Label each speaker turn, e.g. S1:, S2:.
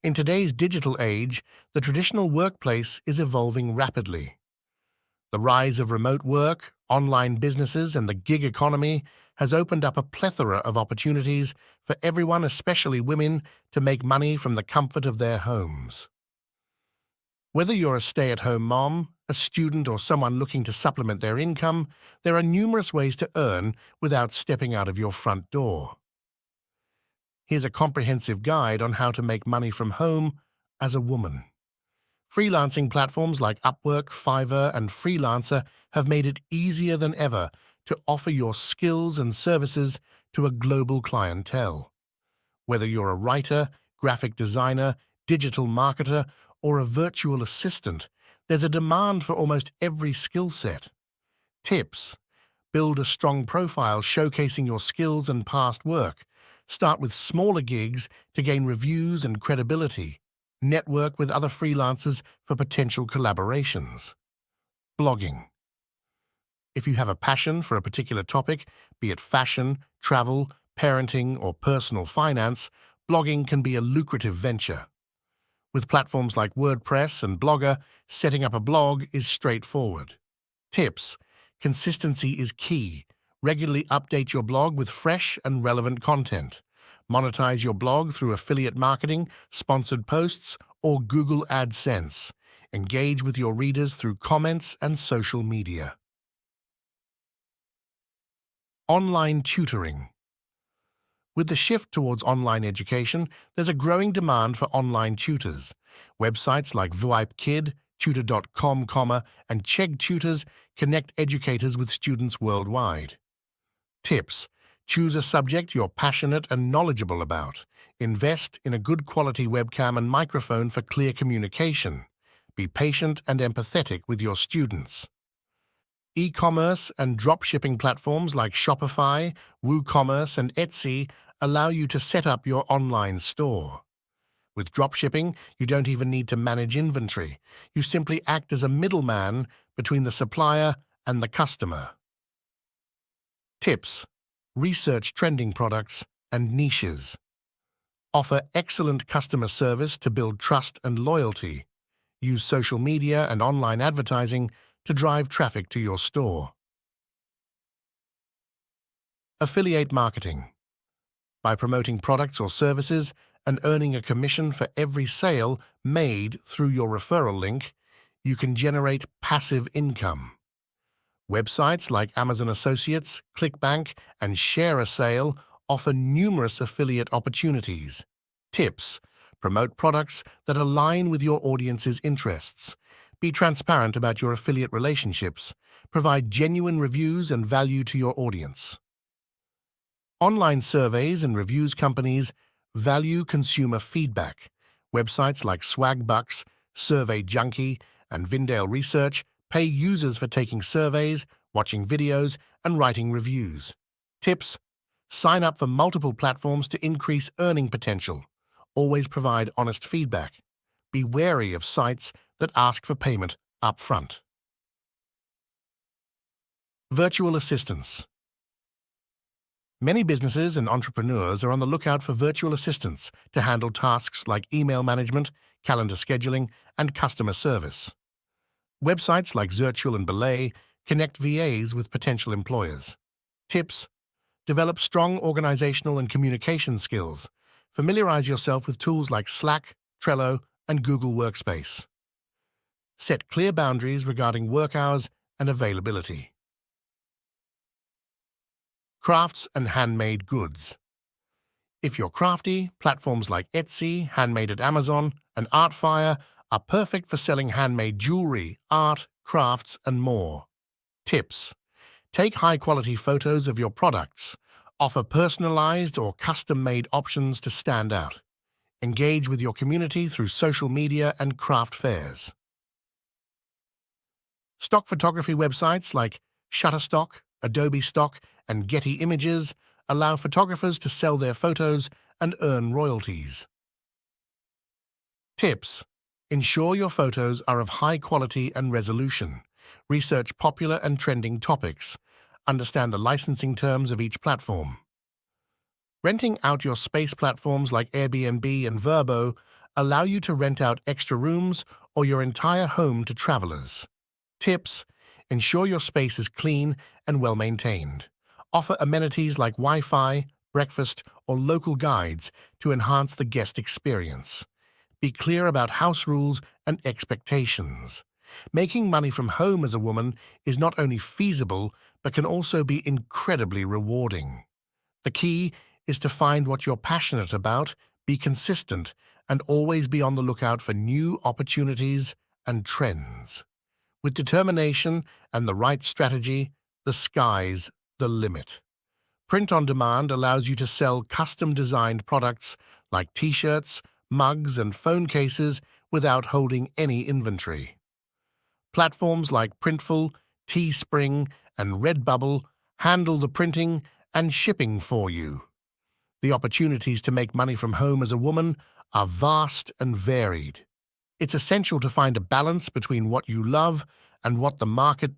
S1: In today's digital age, the traditional workplace is evolving rapidly. The rise of remote work, online businesses, and the gig economy has opened up a plethora of opportunities for everyone, especially women, to make money from the comfort of their homes. Whether you're a stay-at-home mom, a student, or someone looking to supplement their income, there are numerous ways to earn without stepping out of your front door. Here's a comprehensive guide on how to make money from home as a woman. Freelancing platforms like Upwork, Fiverr, and Freelancer have made it easier than ever to offer your skills and services to a global clientele. Whether you're a writer, graphic designer, digital marketer, or a virtual assistant, there's a demand for almost every skill set. Tips: build a strong profile showcasing your skills and past work. Start with smaller gigs to gain reviews and credibility. Network with other freelancers for potential collaborations. Blogging. If you have a passion for a particular topic, be it fashion, travel, parenting, or personal finance, blogging can be a lucrative venture. With platforms like WordPress and Blogger, setting up a blog is straightforward. Tips: consistency is key. Regularly update your blog with fresh and relevant content. Monetize your blog through affiliate marketing, sponsored posts, or Google AdSense. Engage with your readers through comments and social media. Online tutoring. With the shift towards online education, there's a growing demand for online tutors. Websites like VoIP Kid, Tutor.com, and Chegg Tutors connect educators with students worldwide. Tips: choose a subject you're passionate and knowledgeable about. Invest in a good quality webcam and microphone for clear communication. Be patient and empathetic with your students. E-commerce and dropshipping platforms like Shopify, WooCommerce, and Etsy allow you to set up your online store. With dropshipping, you don't even need to manage inventory. You simply act as a middleman between the supplier and the customer. Tips: research trending products and niches. Offer excellent customer service to build trust and loyalty. Use social media and online advertising to drive traffic to your store. Affiliate marketing. By promoting products or services and earning a commission for every sale made through your referral link, you can generate passive income. Websites like Amazon Associates, ClickBank, and Share a Sale offer numerous affiliate opportunities. Tips: promote products that align with your audience's interests. Be transparent about your affiliate relationships. Provide genuine reviews and value to your audience. Online surveys and reviews companies value consumer feedback. Websites like Swagbucks, Survey Junkie, and Vindale Research pay users for taking surveys, watching videos, and writing reviews. Tips: sign up for multiple platforms to increase earning potential. Always provide honest feedback. Be wary of sites that ask for payment up front. Virtual assistants. Many businesses and entrepreneurs are on the lookout for virtual assistants to handle tasks like email management, calendar scheduling, and customer service. Websites like Zirtual and Belay connect VAs with potential employers. Tips: develop strong organizational and communication skills. Familiarize yourself with tools like Slack, Trello, and Google Workspace. Set clear boundaries regarding work hours and availability. Crafts and handmade goods. If you're crafty, platforms like Etsy, Handmade at Amazon, and Artfire are perfect for selling handmade jewelry, art, crafts, and more. Tips: take high-quality photos of your products. Offer personalized or custom-made options to stand out. Engage with your community through social media and craft fairs. Stock photography websites like Shutterstock, Adobe Stock, and Getty Images allow photographers to sell their photos and earn royalties. Tips: ensure your photos are of high quality and resolution. Research popular and trending topics. Understand the licensing terms of each platform. Renting out your space platforms like Airbnb and Vrbo allow you to rent out extra rooms or your entire home to travelers. Tips: ensure your space is clean and well maintained. Offer amenities like Wi-Fi, breakfast, or local guides to enhance the guest experience. Be clear about house rules and expectations. Making money from home as a woman is not only feasible, but can also be incredibly rewarding. The key is to find what you're passionate about, be consistent, and always be on the lookout for new opportunities and trends. With determination and the right strategy, the sky's the limit. Print on demand allows you to sell custom-designed products like t-shirts, mugs, and phone cases without holding any inventory. Platforms like Printful, Teespring, and Redbubble handle the printing and shipping for you. The opportunities to make money from home as a woman are vast and varied. It's essential to find a balance between what you love and what the market